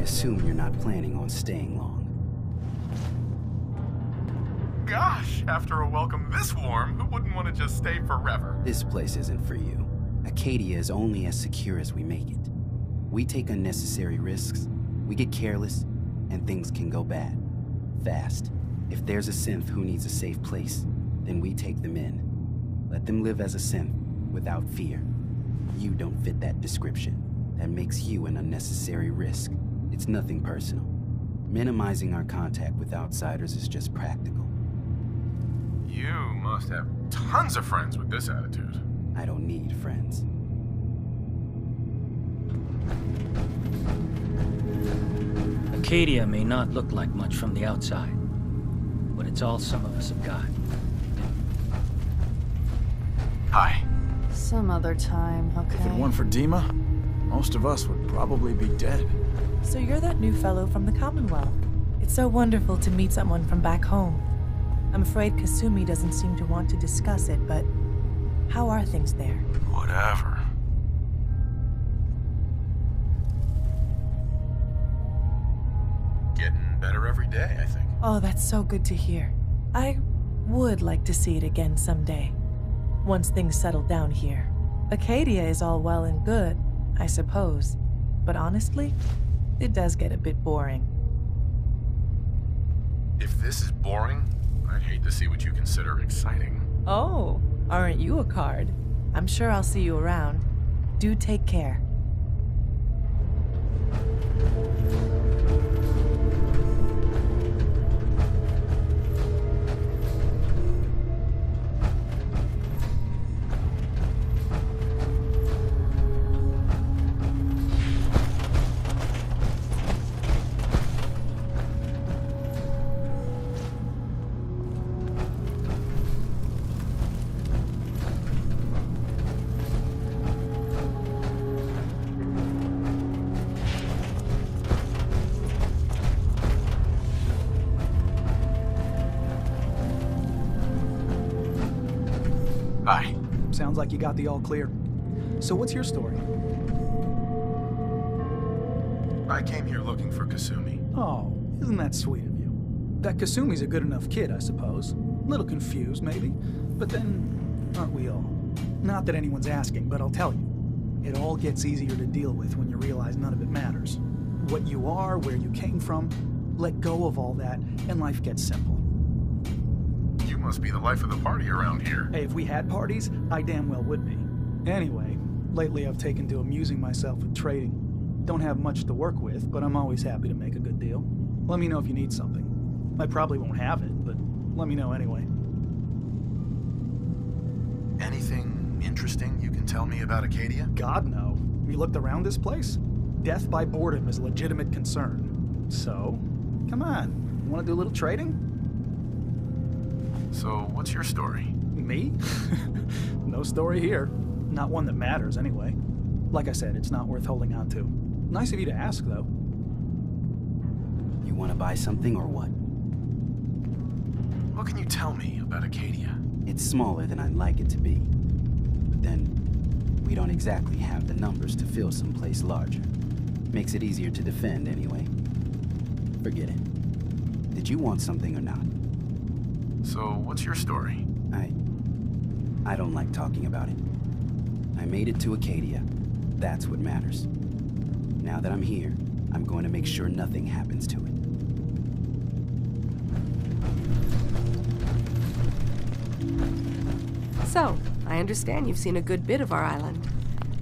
assume you're not planning on staying long. Gosh, after a welcome this warm, who wouldn't want to just stay forever? This place isn't for you. Acadia is only as secure as we make it. We take unnecessary risks, we get careless, and things can go bad. Fast. If there's a synth who needs a safe place, then we take them in. Let them live as a synth, without fear. You don't fit that description. That makes you an unnecessary risk. It's nothing personal. Minimizing our contact with outsiders is just practical. You must have tons of friends with this attitude. I don't need friends. Acadia may not look like much from the outside, but it's all some of us have got. Hi. Some other time, okay? If it weren't for Dima, most of us would probably be dead. So you're that new fellow from the Commonwealth. It's so wonderful to meet someone from back home. I'm afraid Kasumi doesn't seem to want to discuss it, but how are things there? Whatever. Getting better every day, I think. Oh, that's so good to hear. I would like to see it again someday. Once things settle down here. Acadia is all well and good, I suppose. But honestly, it does get a bit boring. If this is boring, I'd hate to see what you consider exciting. Oh, aren't you a card? I'm sure I'll see you around. Do take care. Hi. Sounds like you got the all clear. So what's your story? I came here looking for Kasumi. Oh, isn't that sweet of you? That Kasumi's a good enough kid, I suppose. Little confused, maybe. But then, aren't we all? Not that anyone's asking, but I'll tell you. It all gets easier to deal with when you realize none of it matters. What you are, where you came from, let go of all that, and life gets simple. You must be the life of the party around here. Hey, if we had parties, I damn well would be. Anyway, lately I've taken to amusing myself with trading. Don't have much to work with, but I'm always happy to make a good deal. Let me know if you need something. I probably won't have it, but let me know anyway. Anything interesting you can tell me about Acadia? God, no. Have you looked around this place? Death by boredom is a legitimate concern. So, come on. You want to do a little trading? So, what's your story? Me? No story here. Not one that matters, anyway. Like I said, it's not worth holding on to. Nice of you to ask, though. You want to buy something or what? What can you tell me about Acadia? It's smaller than I'd like it to be. But then, we don't exactly have the numbers to fill someplace larger. Makes it easier to defend, anyway. Forget it. Did you want something or not? So, what's your story? I don't like talking about it. I made it to Acadia. That's what matters. Now that I'm here, I'm going to make sure nothing happens to it. So, I understand you've seen a good bit of our island.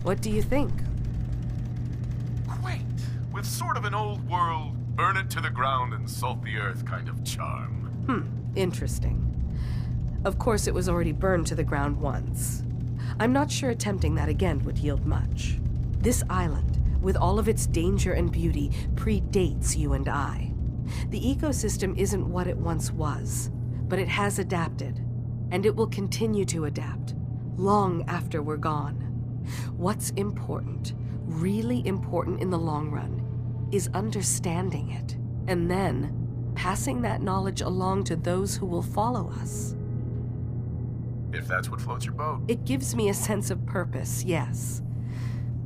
What do you think? Quaint, with sort of an old world, burn it to the ground and salt the earth kind of charm. Interesting. Of course, it was already burned to the ground once. I'm not sure attempting that again would yield much. This island, with all of its danger and beauty, predates you and I. The ecosystem isn't what it once was, but it has adapted, and it will continue to adapt, long after we're gone. What's important, really important in the long run, is understanding it, and then passing that knowledge along to those who will follow us. If that's what floats your boat. It gives me a sense of purpose, yes.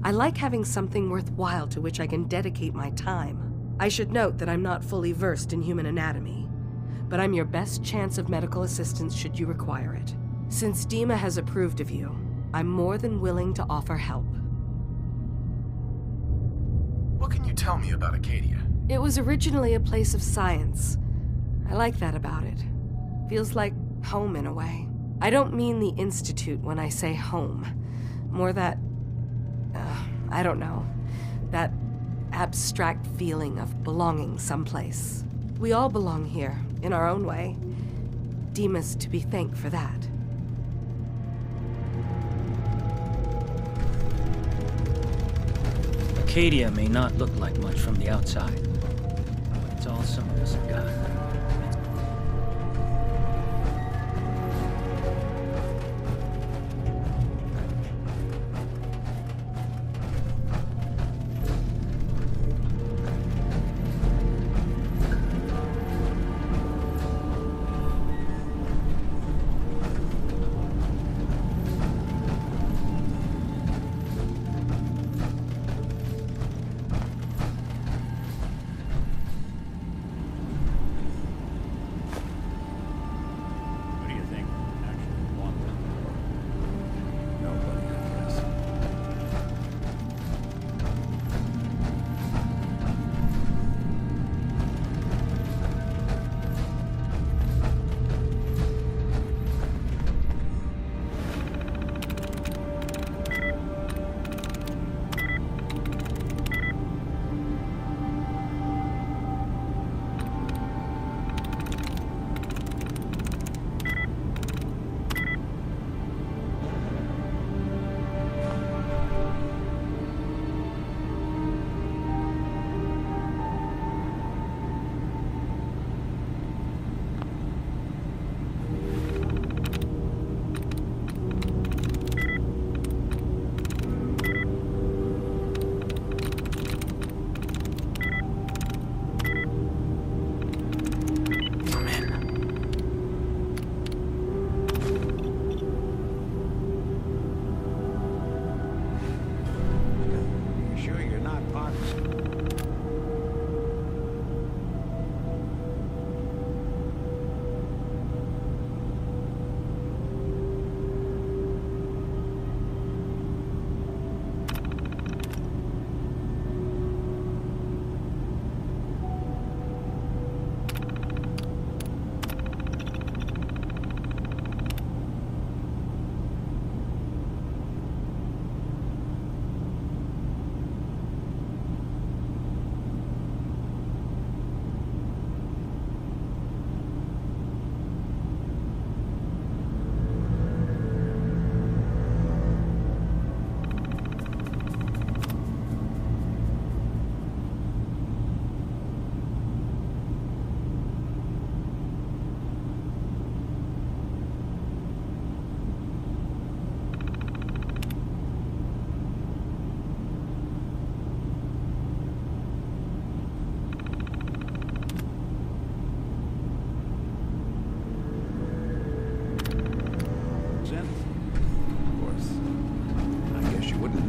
I like having something worthwhile to which I can dedicate my time. I should note that I'm not fully versed in human anatomy, but I'm your best chance of medical assistance should you require it. Since Dima has approved of you, I'm more than willing to offer help. What can you tell me about Acadia? It was originally a place of science. I like that about it. Feels like home in a way. I don't mean the Institute when I say home. More that, I don't know, that abstract feeling of belonging someplace. We all belong here, in our own way. Dima's to be thanked for that. Acadia may not look like much from the outside, but it's all some of us have got.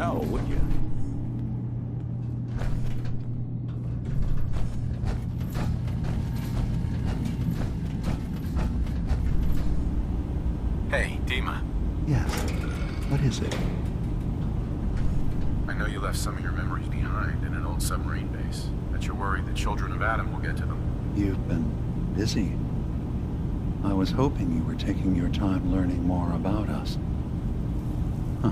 know, would you? Hey, Dima. Yes. What is it? I know you left some of your memories behind in an old submarine base. That you're worried the children of Adam will get to them. You've been busy. I was hoping you were taking your time learning more about us. Huh.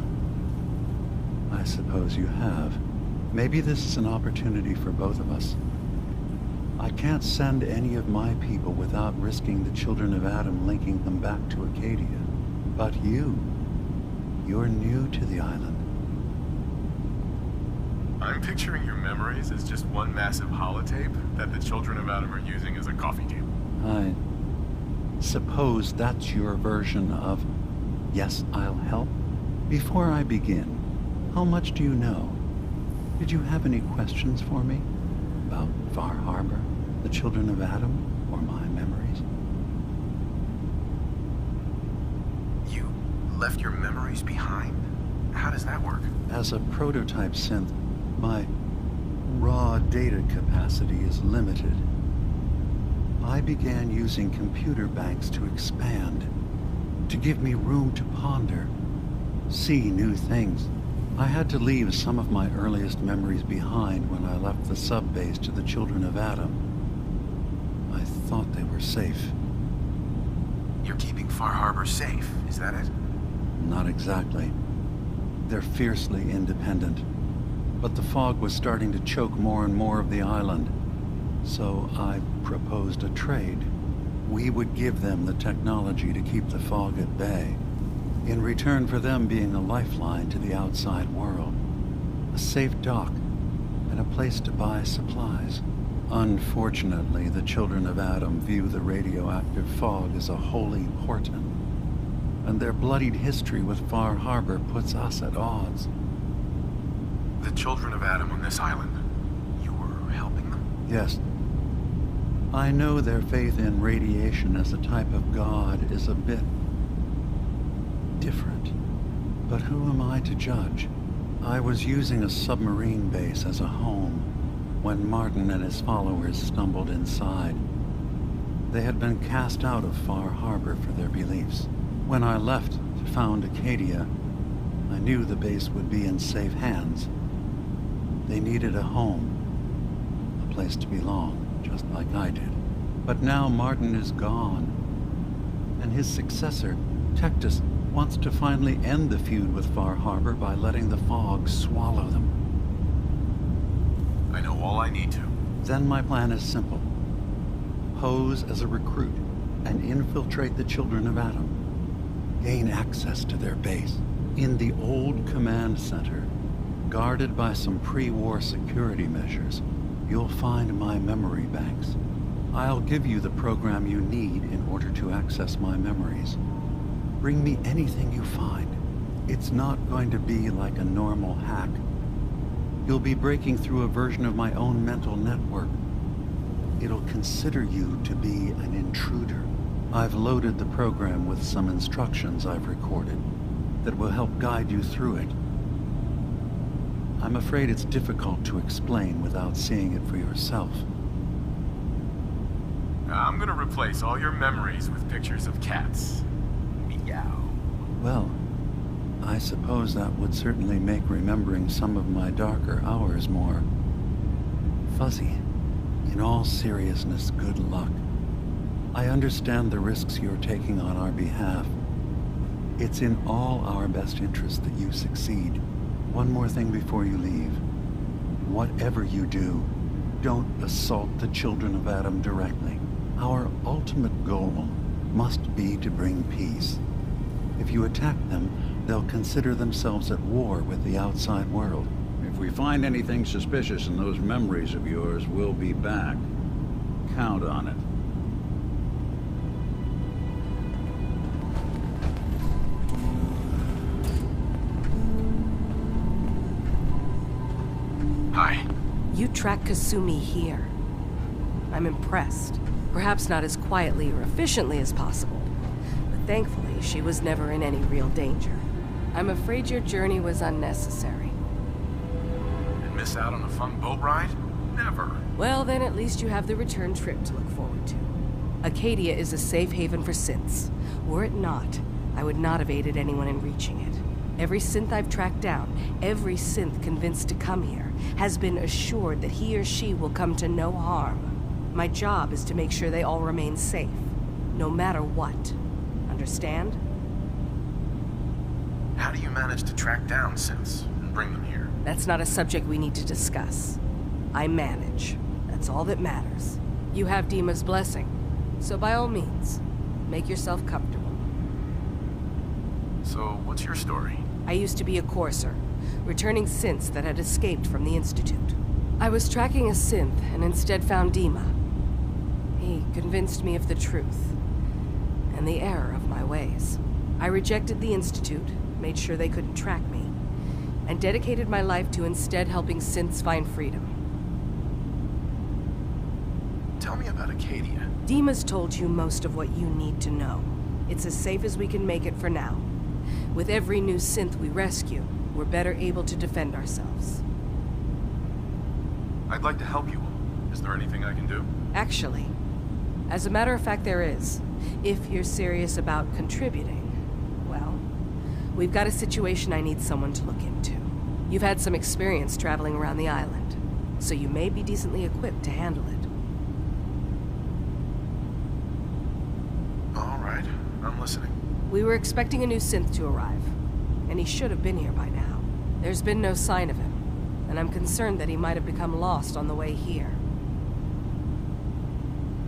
I suppose you have. Maybe this is an opportunity for both of us. I can't send any of my people without risking the children of Adam linking them back to Acadia. But you're new to the island. I'm picturing your memories as just one massive holotape that the children of Adam are using as a coffee table. I suppose that's your version of, yes, I'll help? Before I begin, how much do you know? Did you have any questions for me? About Far Harbor, the children of Adam, or my memories? You left your memories behind? How does that work? As a prototype synth, my raw data capacity is limited. I began using computer banks to expand, to give me room to ponder, see new things. I had to leave some of my earliest memories behind when I left the sub-base to the Children of Adam. I thought they were safe. You're keeping Far Harbor safe, is that it? Not exactly. They're fiercely independent. But the fog was starting to choke more and more of the island. So I proposed a trade. We would give them the technology to keep the fog at bay, in return for them being a lifeline to the outside world. A safe dock, and a place to buy supplies. Unfortunately, the Children of Adam view the radioactive fog as a holy portent, and their bloodied history with Far Harbor puts us at odds. The Children of Adam on this island. You were helping them? Yes. I know their faith in radiation as a type of god is a bit different. But who am I to judge? I was using a submarine base as a home when Martin and his followers stumbled inside. They had been cast out of Far Harbor for their beliefs. When I left to found Acadia, I knew the base would be in safe hands. They needed a home, a place to belong, just like I did. But now Martin is gone, and his successor, Tectus, wants to finally end the feud with Far Harbor by letting the fog swallow them. I know all I need to. Then my plan is simple. Pose as a recruit and infiltrate the Children of Adam. Gain access to their base in the old command center, guarded by some pre-war security measures. You'll find my memory banks. I'll give you the program you need in order to access my memories. Bring me anything you find. It's not going to be like a normal hack. You'll be breaking through a version of my own mental network. It'll consider you to be an intruder. I've loaded the program with some instructions I've recorded that will help guide you through it. I'm afraid it's difficult to explain without seeing it for yourself. I'm gonna replace all your memories with pictures of cats. Meow. Well, I suppose that would certainly make remembering some of my darker hours more fuzzy. In all seriousness, good luck. I understand the risks you're taking on our behalf. It's in all our best interest that you succeed. One more thing before you leave. Whatever you do, don't assault the Children of Adam directly. Our ultimate goal must be to bring peace. If you attack them, they'll consider themselves at war with the outside world. If we find anything suspicious in those memories of yours, we'll be back. Count on it. Hi. You tracked Kasumi here. I'm impressed. Perhaps not as quietly or efficiently as possible, but thankfully she was never in any real danger. I'm afraid your journey was unnecessary. And miss out on a fun boat ride? Never. Well, then at least you have the return trip to look forward to. Acadia is a safe haven for synths. Were it not, I would not have aided anyone in reaching it. Every synth I've tracked down, every synth convinced to come here, has been assured that he or she will come to no harm. My job is to make sure they all remain safe, no matter what. Understand? How do you manage to track down synths and bring them here? That's not a subject we need to discuss. I manage. That's all that matters. You have Dima's blessing, so by all means, make yourself comfortable. So, what's your story? I used to be a courser, returning synths that had escaped from the Institute. I was tracking a synth and instead found Dima. He convinced me of the truth and the error of my ways. I rejected the Institute, made sure they couldn't track me, and dedicated my life to instead helping synths find freedom. Tell me about Acadia. Dima's told you most of what you need to know. It's as safe as we can make it for now. With every new synth we rescue, we're better able to defend ourselves. I'd like to help you all. Is there anything I can do? Actually, as a matter of fact, there is. If you're serious about contributing, well, we've got a situation I need someone to look into. You've had some experience traveling around the island, so you may be decently equipped to handle it. All right, I'm listening. We were expecting a new synth to arrive, and he should have been here by now. There's been no sign of him, and I'm concerned that he might have become lost on the way here.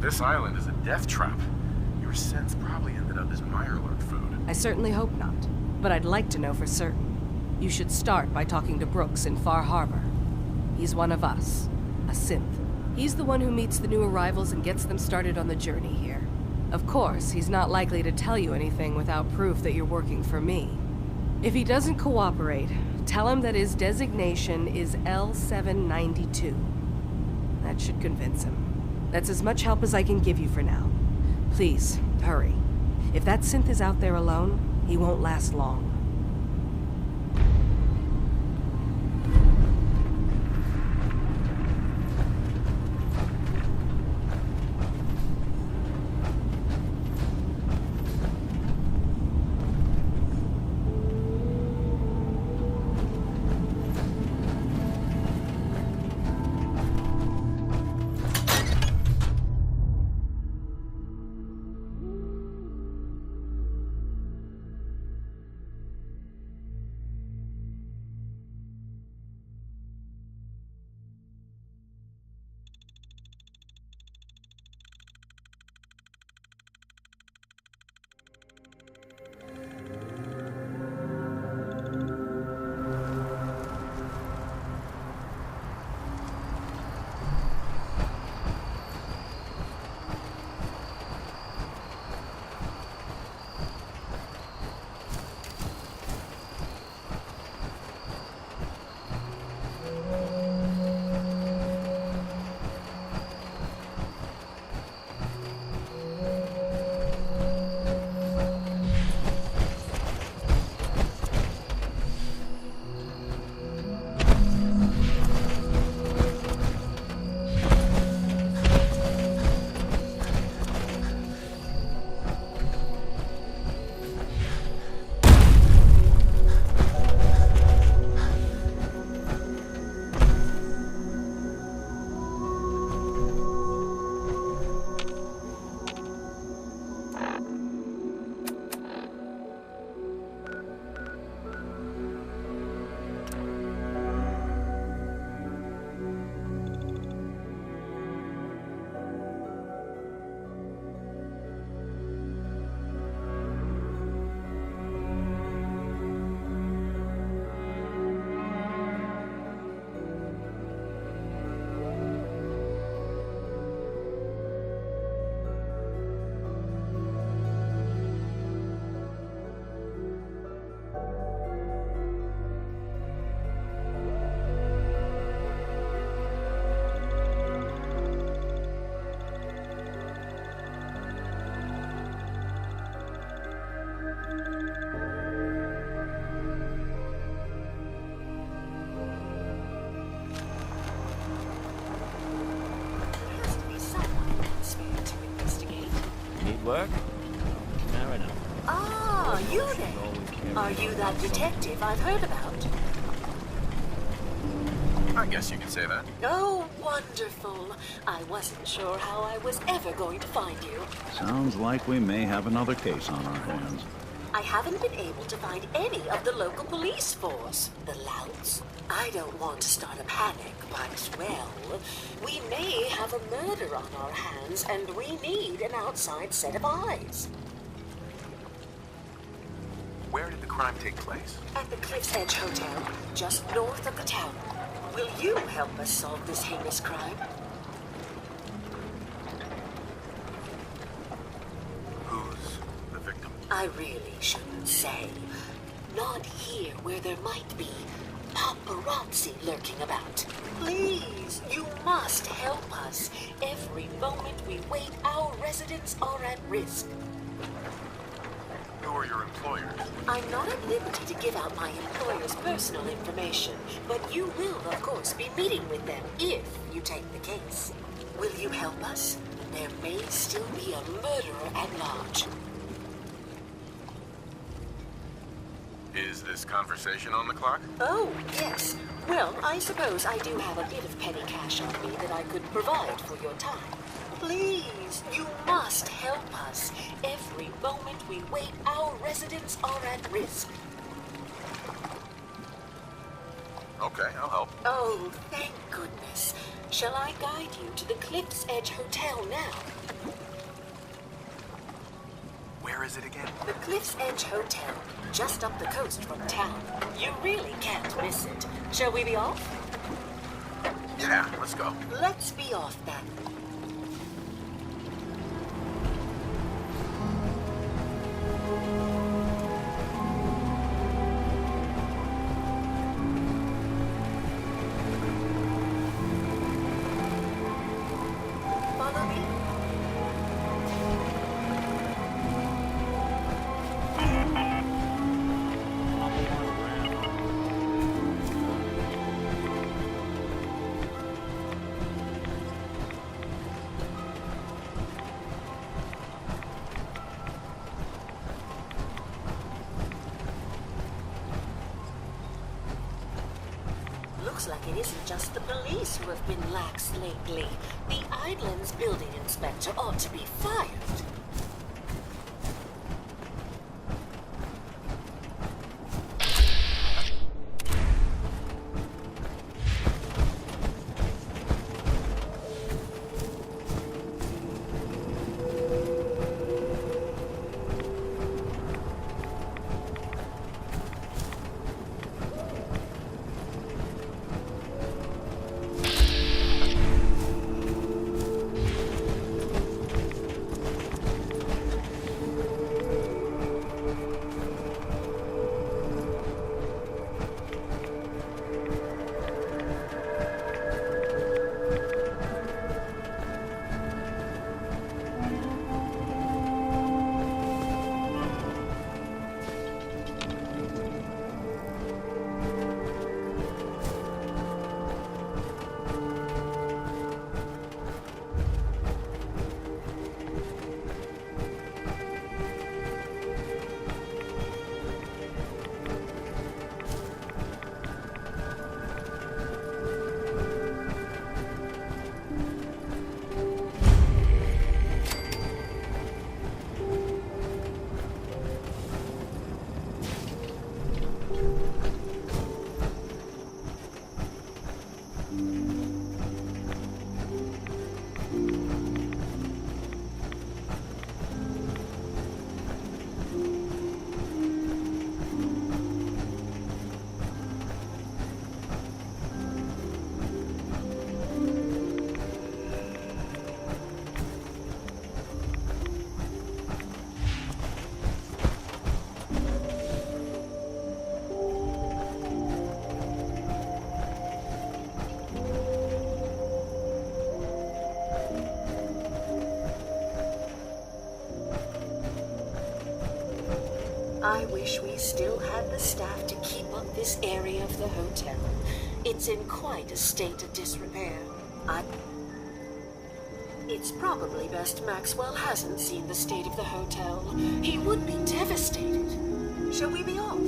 This island is a death trap. Your synth probably ended up as Mirelurk food. I certainly hope not, but I'd like to know for certain. You should start by talking to Brooks in Far Harbor. He's one of us, a synth. He's the one who meets the new arrivals and gets them started on the journey here. Of course, he's not likely to tell you anything without proof that you're working for me. If he doesn't cooperate, tell him that his designation is L792. That should convince him. That's as much help as I can give you for now. Please, hurry. If that synth is out there alone, he won't last long. Work? Fair enough. Ah, you then. Are you that detective I've heard about? I guess you could say that. Oh, wonderful. I wasn't sure how I was ever going to find you. Sounds like we may have another case on our hands. I haven't been able to find any of the local police force. The louts. I don't want to start a panic, but, well, we may have a murder on our hands, and we need an outside set of eyes. Where did the crime take place? At the Cliff's Edge Hotel, just north of the town. Will you help us solve this heinous crime? Who's the victim? I really shouldn't say. Not here where there might be paparazzi lurking about. Please, you must help us. Every moment we wait, our residents are at risk. Who or your employer? I'm not at liberty to give out my employer's personal information, but you will, of course, be meeting with them if you take the case. Will you help us? There may still be a murderer at large. Is this conversation on the clock? Oh, yes. Well, I suppose I do have a bit of petty cash on me that I could provide for your time. Please, you must help us. Every moment we wait, our residents are at risk. Okay, I'll help. Oh, thank goodness. Shall I guide you to the Cliff's Edge Hotel now? Where is it again? The Cliff's Edge Hotel, just up the coast from town. You really can't miss it. Shall we be off? Yeah, let's go. Let's be off then. Follow me. Looks like it isn't just the police who have been lax lately. The Island's building inspector ought to be fired. I wish we still had the staff to keep up this area of the hotel. It's in quite a state of disrepair. It's probably best Maxwell hasn't seen the state of the hotel. He would be devastated. Shall we be off?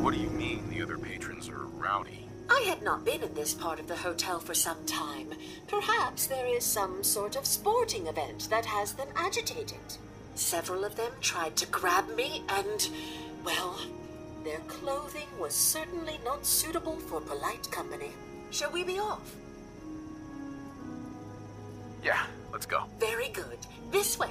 What do you mean the other patrons are rowdy? I had not been in this part of the hotel for some time. Perhaps there is some sort of sporting event that has them agitated. Several of them tried to grab me and, well, their clothing was certainly not suitable for polite company. Shall we be off? Yeah, let's go. Very good. This way.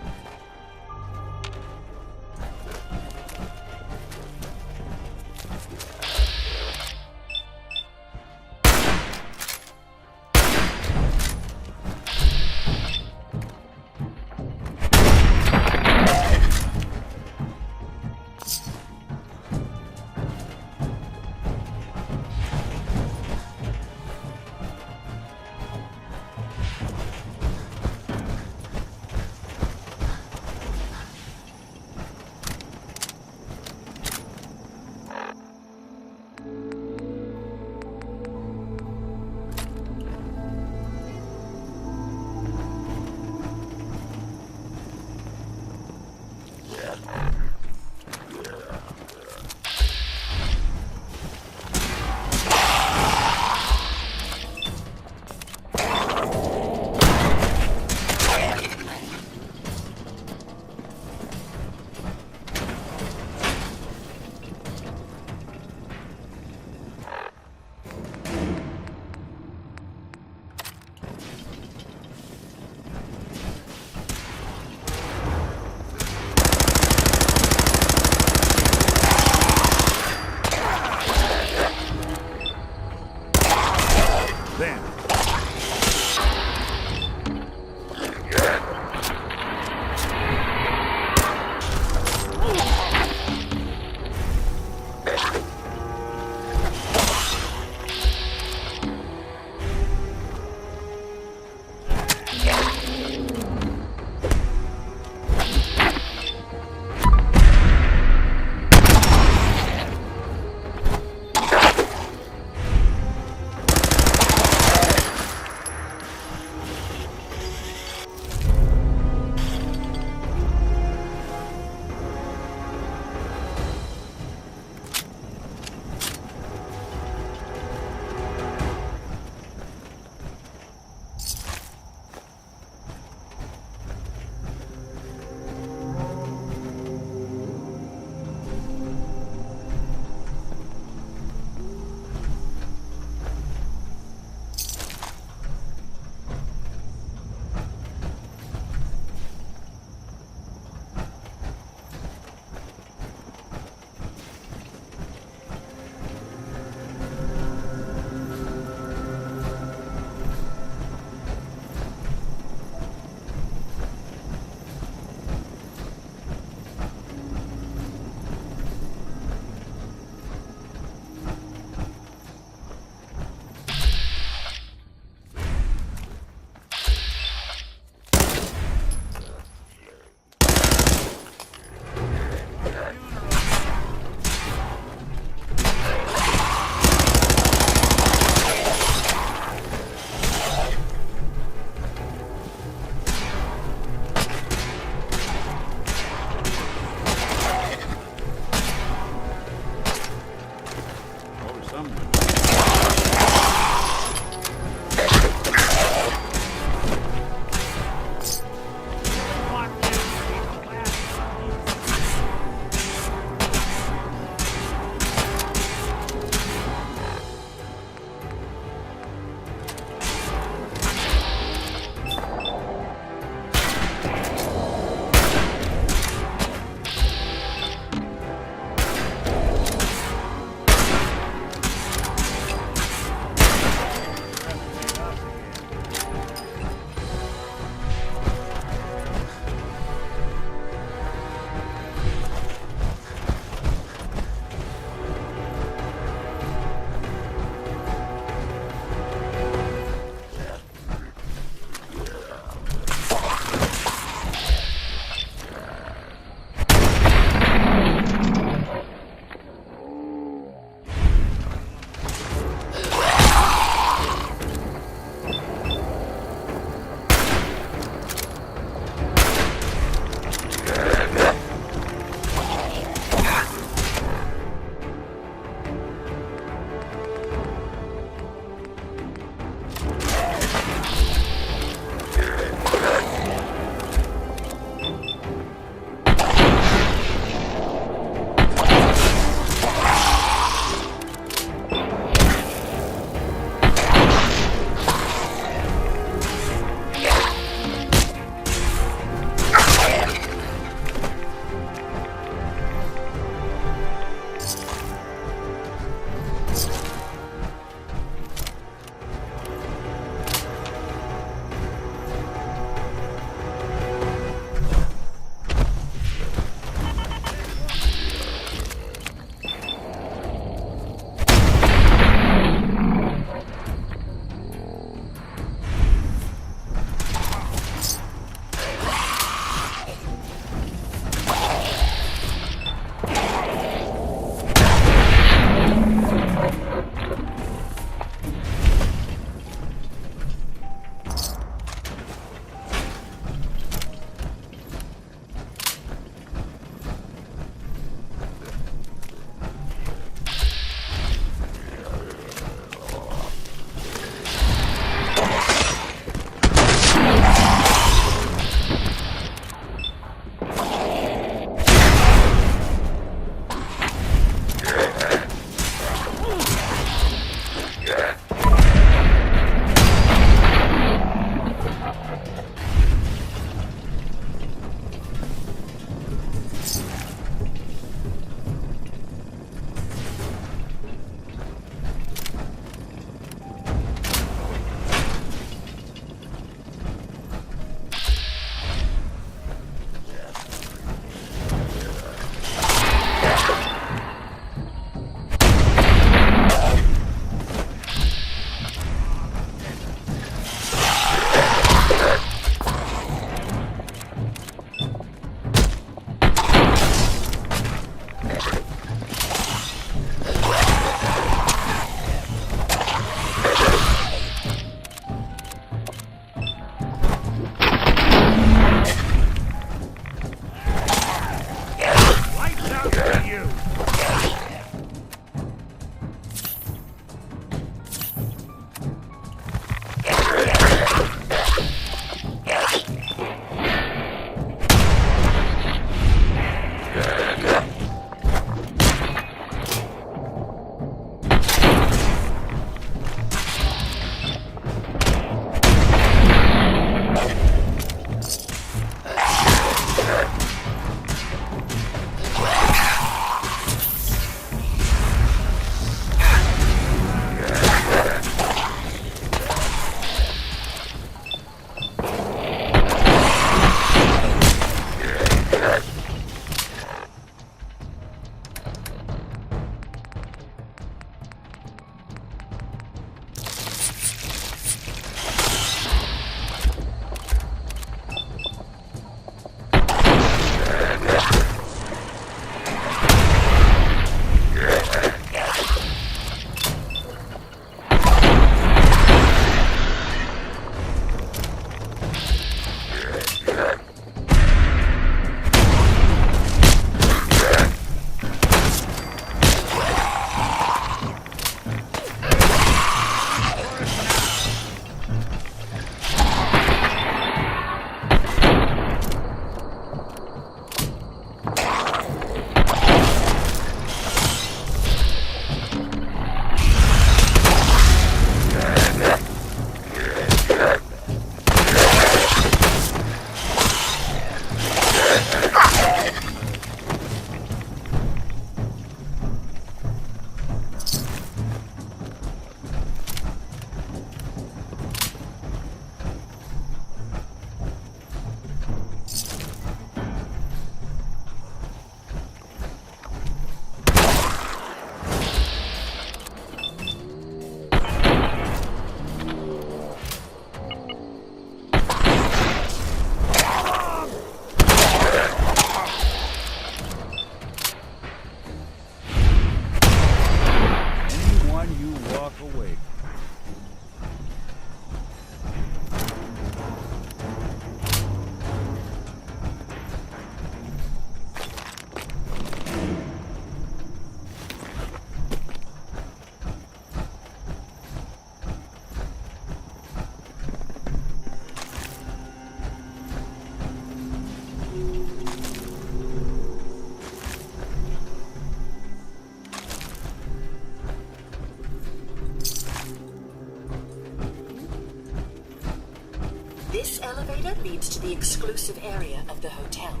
This elevator leads to the exclusive area of the hotel.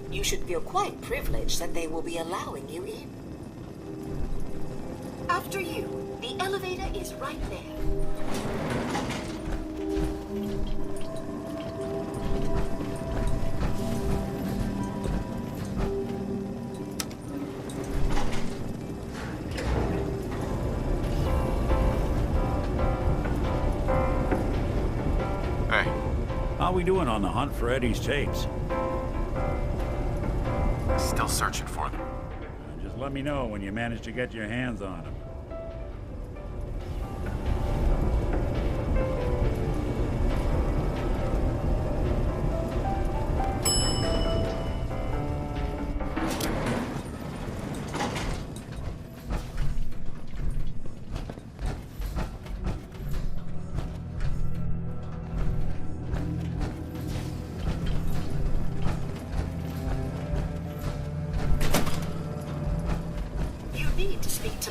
You should feel quite privileged that they will be allowing you in. After you, the elevator is right there. How we doing on the hunt for Eddie's tapes? Still searching for them. Just let me know when you manage to get your hands on them.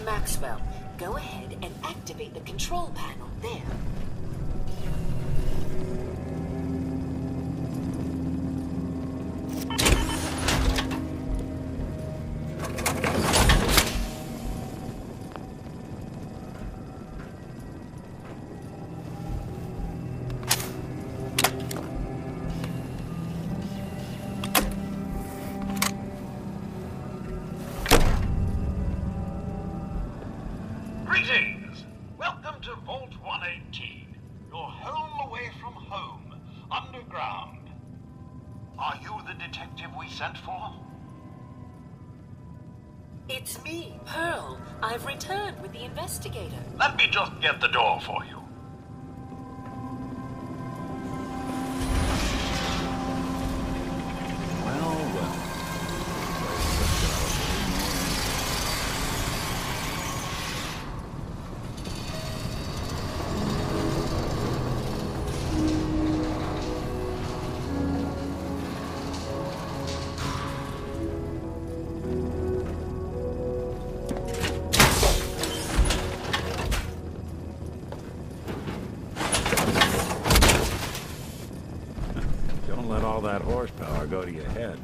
Maxwell, go ahead and activate the control panel there. Greetings! Welcome to Vault 118, your home away from home, underground. Are you the detective we sent for? It's me, Pearl. I've returned with the investigator. Let me just get the door for you. Don't let all that horsepower go to your head.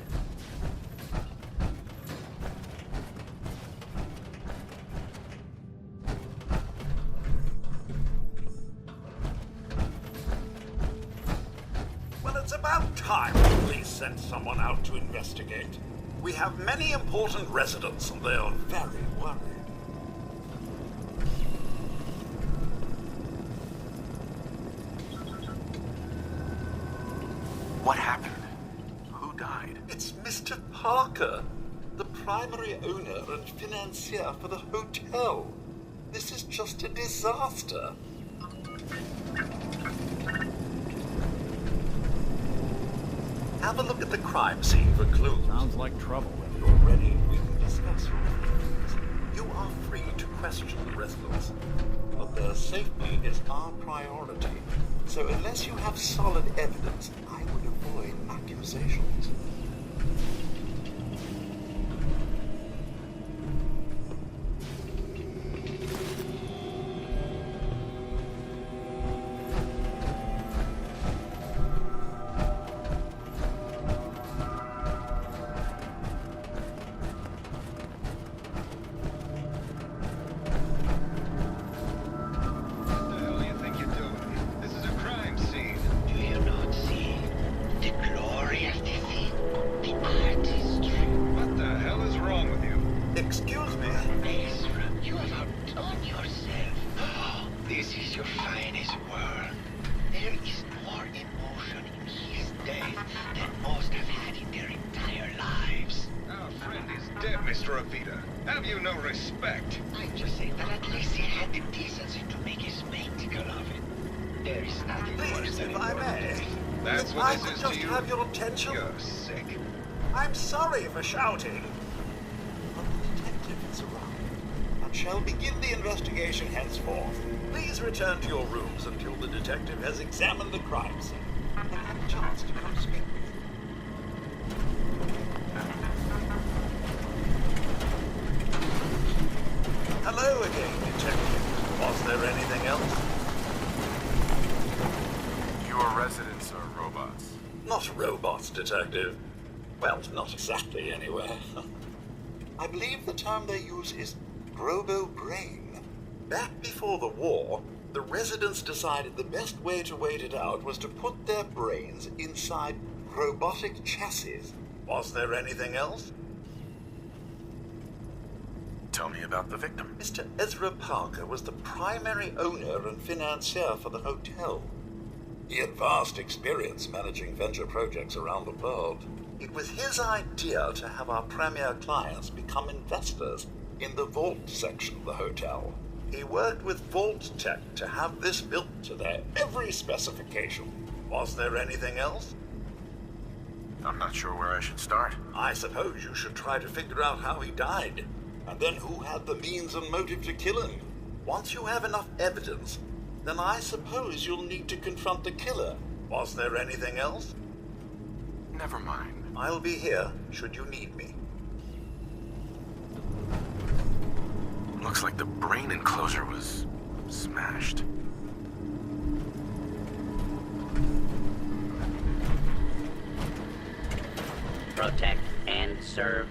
Well, it's about time the police sent someone out to investigate. We have many important residents and they are very worried. What happened? Who died? It's Mr. Parker, the primary owner and financier for the hotel. This is just a disaster. Have a look at the crime scene for clues. Sounds like trouble. When you're ready, we can discuss your findings. You are free to question the residents, but their safety is our priority. So unless you have solid evidence, I would avoid accusations. Excuse me? Ezra, you have outdone yourself. This is your finest work. There is more emotion in his death than most have had in their entire lives. Our friend is dead, Mr. Avita. Have you no respect? I just say that at least he had the decency to make a spectacle of it. There is nothing worse than if I may. That's if what I this could is just to you. have your attention. You're sick. I'm sorry for shouting. But the detective is around and shall begin the investigation henceforth. Please return to your rooms until the detective has examined the crime scene and had a chance to come speak with you. Hello again, detective. Was there anything else? Your residence robots are robots. Not robots, Detective. Well, not exactly, anyway. I believe the term they use is robo-brain. Back before the war, the residents decided the best way to wait it out was to put their brains inside robotic chassis. Was there anything else? Tell me about the victim. Mr. Ezra Parker was the primary owner and financier for the hotel. He had vast experience managing venture projects around the world. It was his idea to have our premier clients become investors in the vault section of the hotel. He worked with Vault Tech to have this built to their every specification. Was there anything else? I'm not sure where I should start. I suppose you should try to figure out how he died, and then who had the means and motive to kill him. Once you have enough evidence, then I suppose you'll need to confront the killer. Was there anything else? Never mind. I'll be here should you need me. Looks like the brain enclosure was smashed. Protect and serve.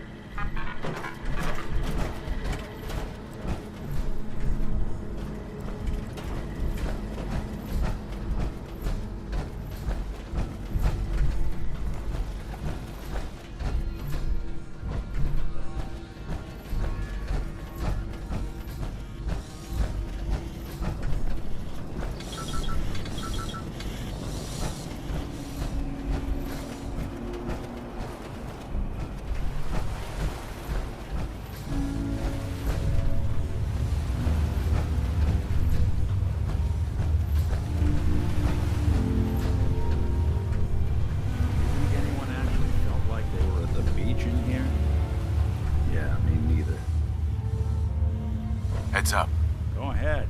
Up. Go ahead.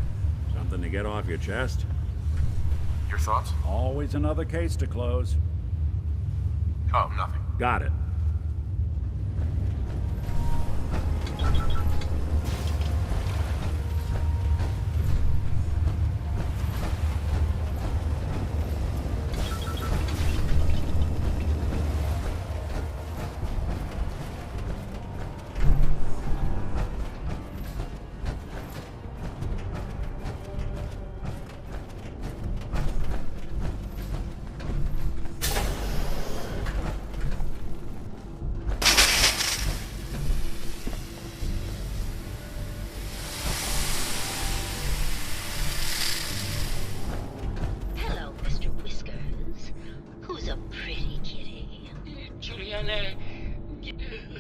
Something to get off your chest? Your thoughts? Always another case to close. Oh, nothing. Got it.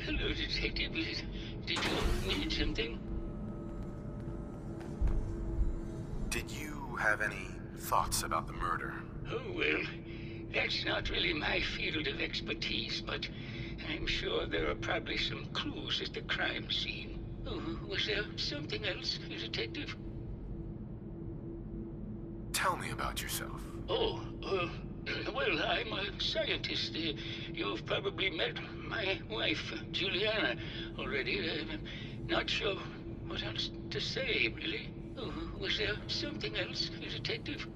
Hello, Detective. Did you need something? Did you have any thoughts about the murder? Oh, well, that's not really my field of expertise, but I'm sure there are probably some clues at the crime scene. Oh, was there something else, Detective? Tell me about yourself. Oh, well, I'm a scientist. You've probably met my wife, Juliana, already. Not sure what else to say, really. Oh, was there something else, Detective?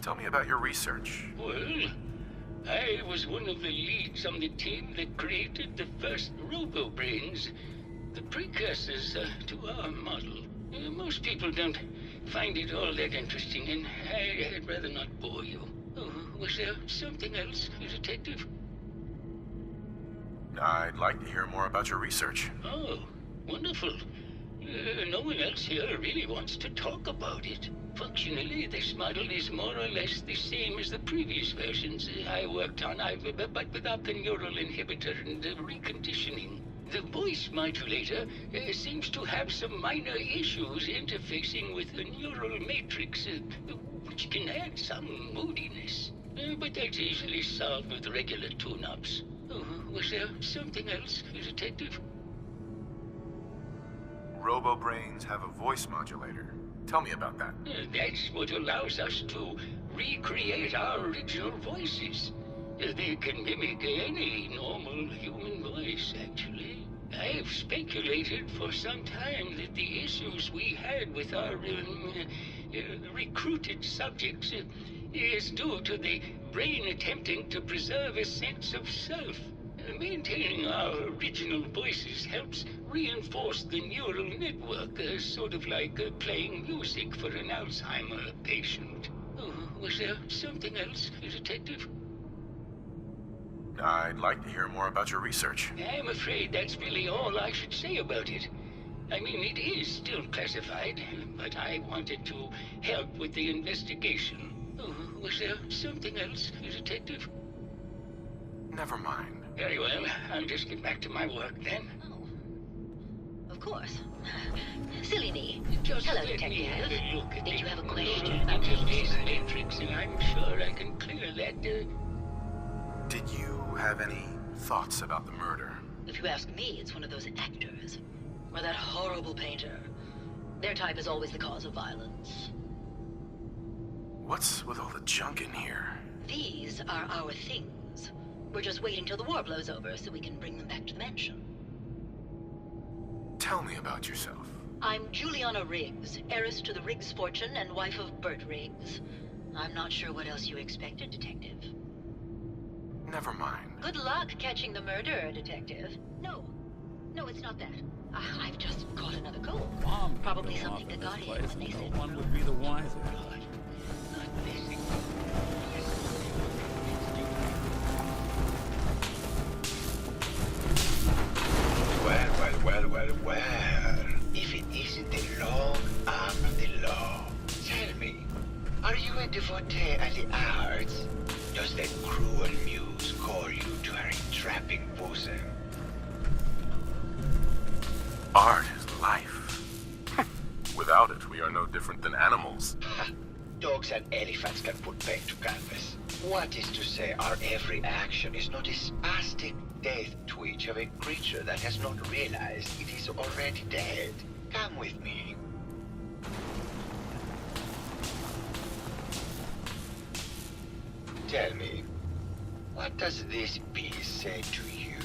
Tell me about your research. Well, I was one of the leads on the team that created the first robo-brains, the precursors to our model. Most people don't find it all that interesting, and I'd rather not bore you. Oh, was there something else, Detective? I'd like to hear more about your research. Oh, wonderful. No one else here really wants to talk about it. Functionally, this model is more or less the same as the previous versions I worked on, but without the neural inhibitor and reconditioning. The voice modulator seems to have some minor issues interfacing with the neural matrix, which can add some moodiness. But that's easily solved with regular tune-ups. Was there something else, Detective? Robo-brains have a voice modulator. Tell me about that. That's what allows us to recreate our original voices. They can mimic any normal human voice, actually. I've speculated for some time that the issues we had with our recruited subjects is due to the brain attempting to preserve a sense of self. Maintaining our original voices helps reinforce the neural network, sort of like playing music for an Alzheimer patient. Oh, was there something else, Detective? I'd like to hear more about your research. I'm afraid that's really all I should say about it. I mean, it is still classified, but I wanted to help with the investigation. Oh, was there something else, Detective? Never mind. Very well. I'll just get back to my work then. Oh. Of course. Silly me. Just Hello, let Detective. me have a look at Did the you have a question about interface the matrix, and I'm sure I can clear that. Did you have any thoughts about the murder? If you ask me, it's one of those actors. Or that horrible painter. Their type is always the cause of violence. What's with all the junk in here? These are our things. We're just waiting till the war blows over so we can bring them back to the mansion. Tell me about yourself. I'm Juliana Riggs, heiress to the Riggs fortune and wife of Bert Riggs. I'm not sure what else you expected, Detective. Never mind. Good luck catching the murderer, Detective. No, it's not that. I've just caught another cold. Probably something that got him when they said no one would be the wiser. Well. If it isn't the long arm of the law, tell me, are you a devotee of the arts? Does that cruel muse call you to her entrapping bosom? Art is life. Without it, we are no different than animals. Dogs and elephants can put paint to canvas. What is to say our every action is not a spastic death twitch of a creature that has not realized it is already dead? Come with me. Tell me, what does this piece say to you?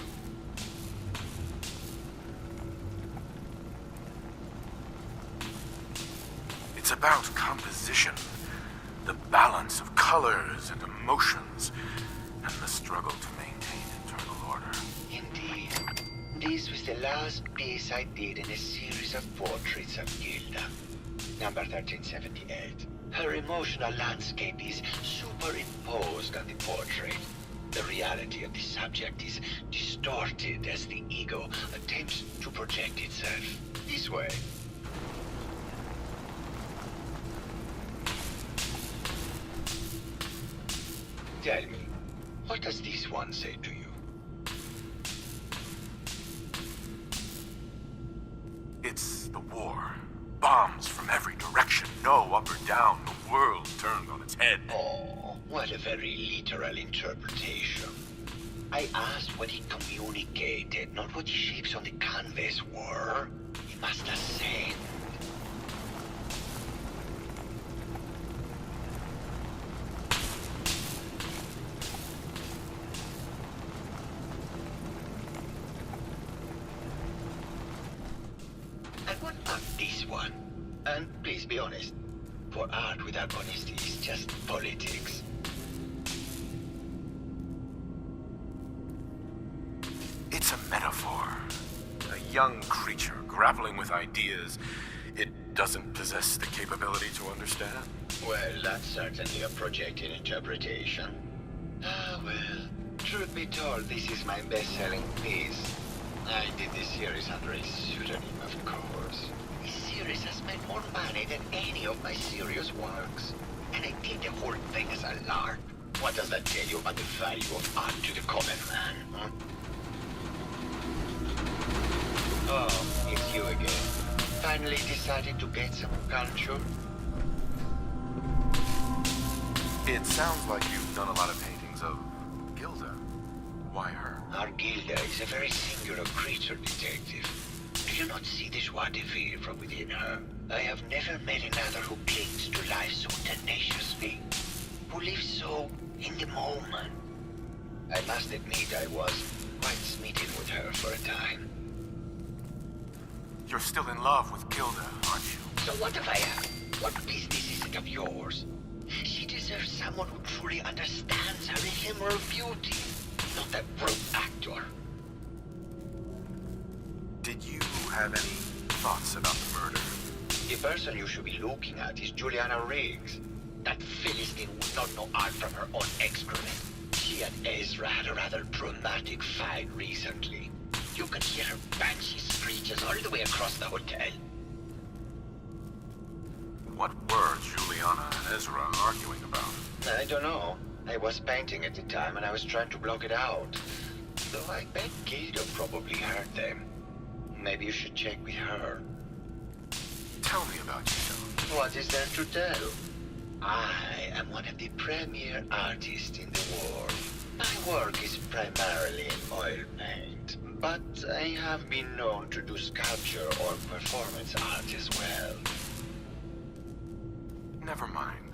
It's about composition, the balance of colors and emotions, and the struggle to maintain internal order. Indeed. This was the last piece I did in a series of portraits of Gilda. Number 1378. Her emotional landscape is superimposed on the portrait. The reality of the subject is distorted as the ego attempts to project itself. This way. Tell me, what does this one say to you? It's the war. Bombs from every direction, no up or down, the world turned on its head. Oh, what a very literal interpretation. I asked what he communicated, not what the shapes on the canvas were. He must ascend. And what about this one? And please be honest, for art without honesty is just politics. It's a metaphor. A young creature grappling with ideas it doesn't possess the capability to understand. Well, that's certainly a projected interpretation. Ah, well, truth be told, this is my best-selling piece. I did this series under a pseudonym, of course. This series has made more money than any of my serious works. And I did the whole thing as a lark. What does that tell you about the value of art to the common man, huh? Oh, it's you again. Finally decided to get some culture? It sounds like you've done a lot of paintings of Gilda. Why her? Our Gilda is a very singular creature, Detective. Do you not see the joie de vivre from within her? I have never met another who clings to life so tenaciously, who lives so in the moment. I must admit I was quite smitten with her for a time. You're still in love with Gilda, aren't you? So what if I am? What business is it of yours? She deserves deserve someone who truly understands her ephemeral beauty, not that brute actor. Did you have any thoughts about the murder? The person you should be looking at is Juliana Riggs. That Philistine would not know art from her own excrement. She and Ezra had a rather dramatic fight recently. You could hear her banshee screeches all the way across the hotel. What were Juliana and Ezra arguing about? I don't know. I was painting at the time and I was trying to block it out. Though I bet Guido probably heard them. Maybe you should check with her. Tell me about yourself. What is there to tell? I am one of the premier artists in the world. My work is primarily in oil paint, but I have been known to do sculpture or performance art as well. Never mind.